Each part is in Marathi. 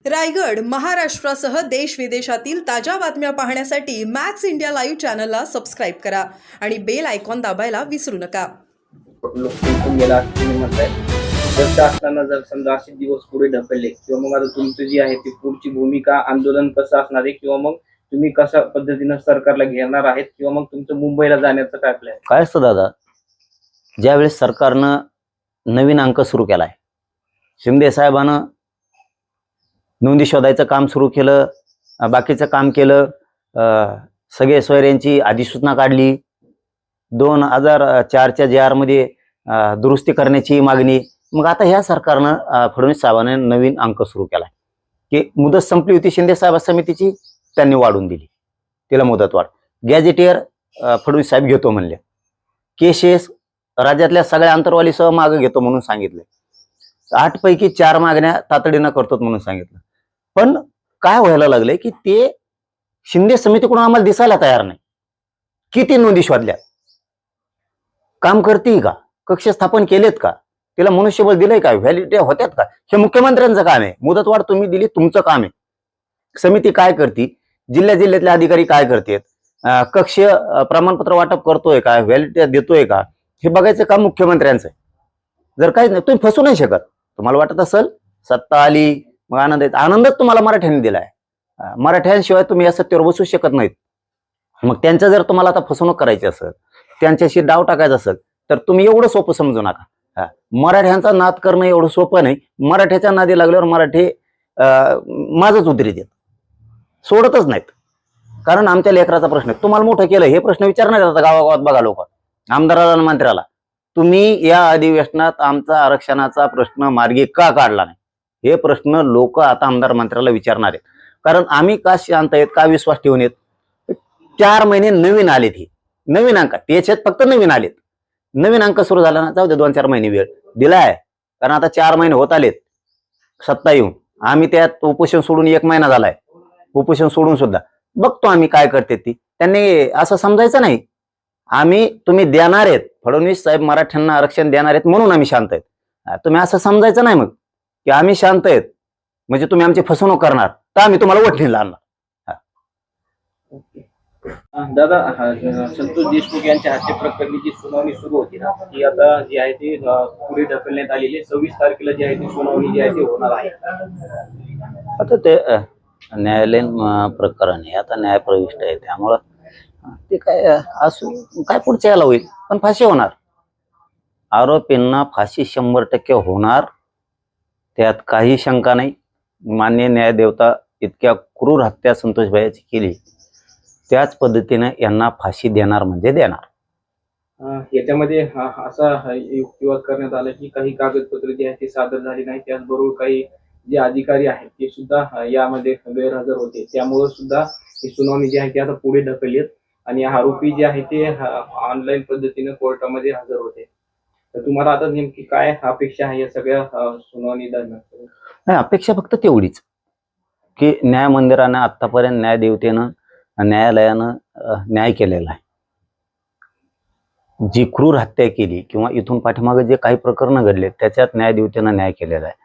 रायगड महाराष्ट्रासह देश विदेशातील ताज्या बातम्या पाहण्यासाठी मॅक्स इंडिया लाईव्ह चॅनलला सबस्क्राईब करा आणि बेल आयकॉन दाबायला विसरू नका. लोक जिंकून गेला असं तुम्ही म्हणताय. जसं असताना जर समजा असे दिवस पुढे ढकलले किंवा मग आता तुमचं जी आहे ती पुढची भूमिका आंदोलन कसं असणार आहे किंवा मग तुम्ही कशा पद्धतीनं सरकारला घेणार आहेत किंवा मग तुमचं मुंबईला जाण्याचं काय प्लॅन? काय असतं दादा, ज्यावेळेस सरकारनं नवीन अंक सुरू केलाय, शिंदे साहेबांनं नोंदी शोधायचं काम सुरू केलं, बाकीचं काम केलं, सगळे सोयऱ्यांची अधिसूचना काढली, 2004च्या JR मध्ये दुरुस्ती करण्याची मागणी. मग आता ह्या सरकारनं फडणवीस साहेबांनी नवीन अंक सुरू केलाय की मुदत संपली होती शिंदे साहेब समितीची, त्यांनी वाढून दिली, तिला मुदत वाढ. गॅजेटियर फडणवीस साहेब घेतो म्हणले, केसेस राज्यातल्या सगळ्या अंतरवालीसह मागे घेतो म्हणून सांगितले, 8 पैकी 4 मागण्या तातडीनं करतो म्हणून सांगितलं. पण काय व्हायला लागलंय की ते शिंदे समितीकडून आम्हाला दिसायला तयार नाही. किती नोंदी शोधल्या, काम करते का, कक्ष स्थापन केलेत का, तिला मनुष्यबळ दिलंय का, व्हॅलिडिटी होत्यात का, हे मुख्यमंत्र्यांचं काम आहे. मुदतवाढ तुम्ही दिली, तुमचं काम आहे. समिती काय करते, जिल्ह्यातले अधिकारी काय करतात, कक्ष प्रमाणपत्र वाटप करतोय का, व्हॅलिडिटी देतोय का, हे बघायचं काम मुख्यमंत्र्यांचं आहे. जर काहीच नाही, तुम्ही फसू नाही शकत. तुम्हाला वाटत असेल सत्ता आली मग आनंद आहे, आनंदच तुम्हाला मराठ्यांनी दिलाय. मराठ्यांशिवाय तुम्ही या सत्तेवर बसू शकत नाहीत. मग त्यांचं जर तुम्हाला आता फसवणूक करायची असेल, त्यांच्याशी डाव टाकायचा असेल, तर तुम्ही एवढं सोपं समजू नका. मराठ्यांचा नाद करणं एवढं सोपं नाही. मराठ्याच्या नादी लागल्यावर मराठी माझच उतरी देत, सोडतच नाहीत. कारण आमच्या लेकराचा प्रश्न आहे, तुम्हाला मोठं केलं हे प्रश्न विचारणार आता गावागावात. बघा लोक आमदाराला आणि मंत्र्याला, तुम्ही या अधिवेशनात आमचा आरक्षणाचा प्रश्न मार्गी का काढला नाही, हे प्रश्न लोक आता आमदार मंत्र्याला विचारणार आहेत. कारण आम्ही का शांत आहेत, का विश्वास ठेवून येत. 4 महिने नवीन आलेत, हे नवीन अंक त्याच्यात फक्त नवीन आलेत. नवीन अंक सुरू झाला ना, जाऊ दे 2-4 महिने वेळ दिलाय. कारण आता 4 महिने होत आलेत सत्ता येऊन. आम्ही त्यात उपोषण सोडून 1 महिना झालाय. उपोषण सोडून सुद्धा बघतो आम्ही काय करते ती. त्यांनी असं समजायचं नाही तुम्ही देणार आहेत, फडणवीस साहेब मराठ्यांना आरक्षण देणार आहेत म्हणून आम्ही शांत आहेत. तुम्ही असं समजायचं नाही मग की आम्ही शांत आहेत म्हणजे तुम्ही आमची फसवणूक करणार, तर आम्ही तुम्हाला वठणीला आणणार. दादा, संतोष देशमुख यांच्या हत्या प्रकरणी जी सुनावणी सुरू होती ना, ती आता जी आहे ती पुढे ढकलण्यात आलेली. 26 तारखेला जी आहे ती सुनावणी जी आहे ती होणार आहे. आता ते न्यायालयीन प्रकरण आहे, आता न्यायप्रविष्ट आहे, त्यामुळं ते काय असू काय पुढच्या याला होईल, पण फाशी होणार. आरोपींना फाशी 100% होणार, त्यात काही शंका नाही. मान्य न्यायदेवता इतक्या क्रूर हत्या संतोष भाईची केली, त्याच पद्धतीने यांना फाशी देणार म्हणजे देणार. याच्यामध्ये असा युक्तिवाद करण्यात आला की काही कागदपत्र जी आहेत ती सादर झाली नाही, त्याचबरोबर काही जे अधिकारी आहेत ते सुद्धा यामध्ये गैरहजर होते, त्यामुळे सुद्धा ही सुनावणी जी आहे ती आता पुढे ढकललीत आणि आरोपी जे आहे ते ऑनलाईन पद्धतीने कोर्टामध्ये हजर होते. तर तुम्हाला आता नेमकी काय अपेक्षा आहे या सगळ्या सुनावणी दरम्यान? नाही, अपेक्षा फक्त तेवढीच की न्याय मंदिरानं आतापर्यंत न्यायदेवतेनं न्यायालयानं न्याय केलेला आहे. जी क्रूर हत्या केली किंवा इथून पाठीमागे जे काही प्रकरण घडले त्याच्यात न्यायदेवतेनं न्याय केलेला आहे.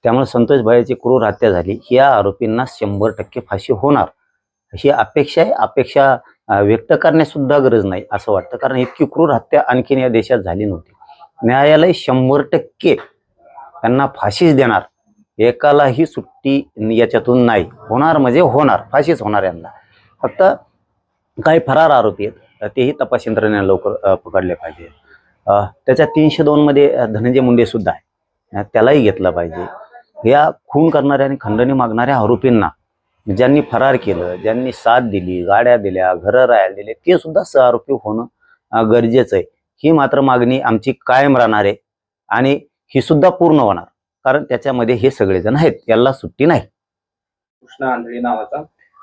त्यामुळे संतोष भाईची क्रूर हत्या झाली, या आरोपींना 100% फाशी होणार अशी अपेक्षा आहे. अपेक्षा व्यक्त करण्यास सुद्धा गरज नाही असं वाटतं, कारण इतकी क्रूर हत्या आणखीन या देशात झाली नव्हती. न्यायालय 100% त्यांना फाशीच देणार, एकालाही सुट्टी याच्यातून नाही. होणार म्हणजे होणार, फाशीच होणार यांना. फक्त काही फरार आरोपी आहेत तेही तपास यंत्रणेने लवकर पकडले पाहिजे. त्याच्या 302 मध्ये धनंजय मुंडे सुद्धा आहे, त्यालाही घेतलं पाहिजे. या खून करणाऱ्या आणि खंडणी मागणाऱ्या आरोपींना ज्यांनी फरार केलं, ज्यांनी साथ दिली, गाड्या दिल्या, घरं राहायला दिले, ते सुद्धा सहआरोपी होणं गरजेचं आहे. ही मात्र मागणी आमची कायम राहणार आहे आणि ही सुद्धा पूर्ण होणार, कारण त्याच्यामध्ये हे सगळेजण आहेत, याला सुट्टी नाही. कृष्णा आंधळे नावाचा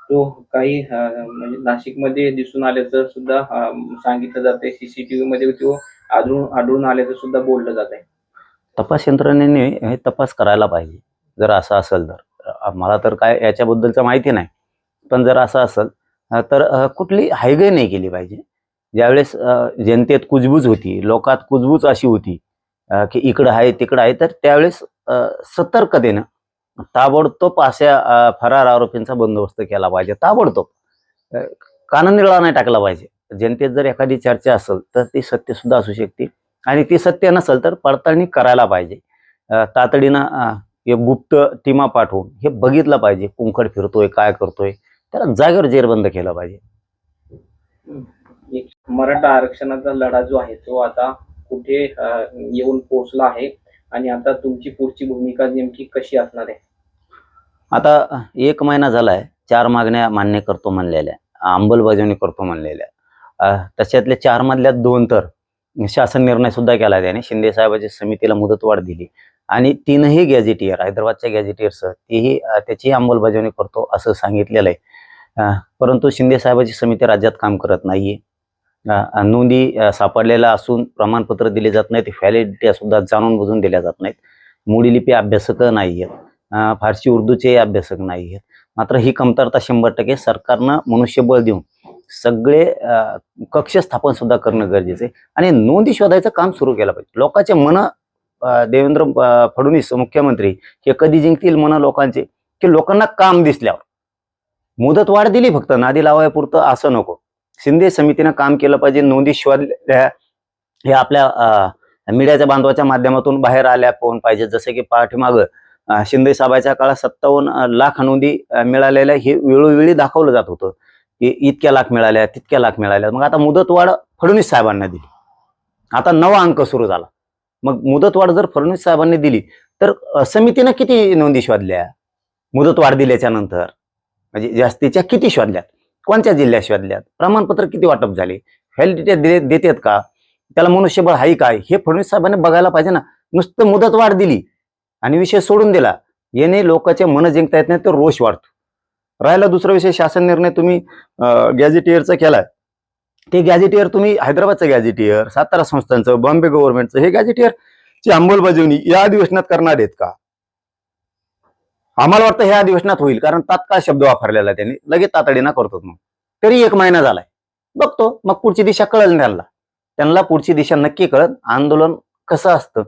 तो काही म्हणजे नाशिकमध्ये दिसून आल्याचं सुद्धा सांगितलं जात आहे. CCTV मध्ये तो आढळून आल्याचं सुद्धा बोललं जात आहे. तपास यंत्रणेने हे तपास करायला पाहिजे. जर असं असेल तर, मला तर काय याच्याबद्दलचं माहिती नाही, पण जर असं असेल तर कुठली हायगय नाही केली पाहिजे. ज्यावेळेस जनतेत कुजबूज होती, लोकात कुजबूज अशी होती की इकडं आहे तिकडं आहे, तर त्यावेळेस सतर्कतेनं ताबडतोब अशा फरार आरोपींचा बंदोबस्त केला पाहिजे, ताबडतोब. काननिळा नाही टाकला पाहिजे. जनतेत जर एखादी चर्चा असेल तर ती सत्य सुद्धा असू शकते, आणि ती सत्य नसेल तर पडताळणी करायला पाहिजे. तातडीनं एक गुप्त टीमा पाठवून हे बघितलं पाहिजे, कुंकड फिरतोय, काय करतोय, त्याला जागेवर जेरबंद केलं पाहिजे. एक मराठा आरक्षणाचा लढा जो आहे तो आता कुठे येऊन पोहोचला आहे, आणि आता तुमची पुढची भूमिका नेमकी कशी असणार आहे? आता 1 महिना झालाय, 4 मागण्या मान्य करतो म्हणलेल्या, अंमलबजावणी करतो म्हणलेल्या. तशातल्या 4 मधल्या 2 तर शासन निर्णय सुद्धा केला त्याने. शिंदे साहेबांच्या समितीला मुदतवाढ दिली, आणि 3ही गॅझेटियर, हैदराबादच्या गॅझेटियरसह तेही त्याची अंमलबजावणी करतो असं सांगितलेलं आहे. परंतु शिंदे साहेबांची समिती राज्यात काम करत नाहीये. नोंदी सापडलेल्या असून प्रमाणपत्र दिले जात नाहीत, व्हॅलिडिटी सुद्धा जाणून बुजून दिल्या जात नाहीत. मोडी लिपी अभ्यासक नाही आहेत, फारसी उर्दूचे अभ्यासक नाही आहेत. मात्र ही कमतरता 100% सरकारनं मनुष्यबळ देऊन सगळे कक्ष स्थापन सुद्धा करणं गरजेचं आहे, आणि नोंदी शोधायचं काम सुरू केलं पाहिजे. लोकांचे मन, देवेंद्र फडणवीस मुख्यमंत्री हे कधी जिंकतील मन लोकांचे, की लोकांना काम दिसल्यावर. मुदतवाढ दिली फक्त नादी लावायपुरतं असं नको. शिंदे समितीनं काम केलं पाहिजे, नोंदी शोधल्या, हे आपल्या मीडियाच्या बांधवाच्या माध्यमातून बाहेर आल्या पाहून पाहिजे. जसे की पाठीमागं शिंदे साहेबांच्या काळात 57 लाख नोंदी मिळालेल्या हे वेळोवेळी दाखवलं जात होतं की इतक्या लाख मिळाल्या, तितक्या लाख मिळाल्या. मग आता मुदतवाढ फडणवीस साहेबांना दिली, आता नवा अंक सुरू झाला. मग मुदतवाढ जर फडणवीस साहेबांनी दिली तर समितीनं किती नोंदी शोधल्या मुदतवाढ दिल्याच्या नंतर? म्हणजे जास्तीच्या किती शोधल्यात, कोणत्या जिल्ह्यात शोधल्यात, प्रमाणपत्र किती वाटप झाले, व्हॅलिडिटी देतात का, त्याला मनुष्यबळ आहे काय, हे फडणवीस साहेबांनी बघायला पाहिजे ना. नुसतं मुदतवाढ दिली आणि विषय सोडून दिला, याने लोकांचे मन जिंकता येत नाही, तर रोष वाढतो. राहिला दुसरा विषय, शासन निर्णय तुम्ही गॅझेटियरचा केलाय, ते गॅझेटियर तुम्ही हैदराबादचं गॅझेटियर, सातारा संस्थांचं, बॉम्बे गव्हर्नमेंटचं हे गॅझेटियरची अंमलबजावणी या अधिवेशनात करणार आहेत का? आम्हाला वाटतं ह्या अधिवेशनात होईल, कारण तात्काळ शब्द वापरलेला त्यांनी, लगेच तातडीनं करतो. मग तरी 1 महिना झालाय, बघतो मग पुढची दिशा कळेल त्यांना पुढची दिशा नक्की कळत. आंदोलन कसं असतं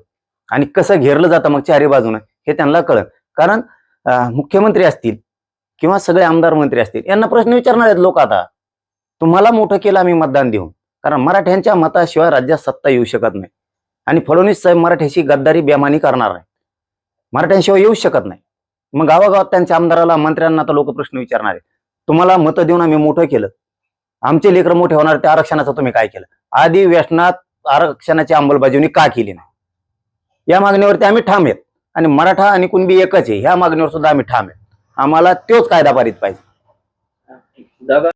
आणि कसं घेरलं जातं मग चारी बाजूनं हे त्यांना कळत. कारण मुख्यमंत्री असतील किंवा सगळे आमदार मंत्री असतील, यांना प्रश्न विचारणार आहेत लोक. आता तुम्हाला मोठं केलं आम्ही मतदान देऊन, कारण मराठ्यांच्या मताशिवाय राज्यात सत्ता येऊ शकत नाही, आणि फडणवीस साहेब मराठ्याशी गद्दारी बेमानी करणार नाही, मराठ्यांशिवाय येऊ शकत नाही. मग गावागावात त्यांच्या आमदाराला, मंत्र्यांना आता लोक प्रश्न विचारणार आहेत, तुम्हाला मतं देऊन आम्ही मोठं केलं, आमचे लेकरं मोठे होणार, त्या आरक्षणाचं तुम्ही काय केलं, अधिवेशनात आरक्षणाची अंमलबजावणी का केली नाही, या मागणीवरती आम्ही ठाम आहेत. आणि मराठा आणि कुणबी एकच आहे, ह्या मागणीवर सुद्धा आम्ही ठाम आहेत. आम्हाला तोच कायदा पारित पाहिजे. दादा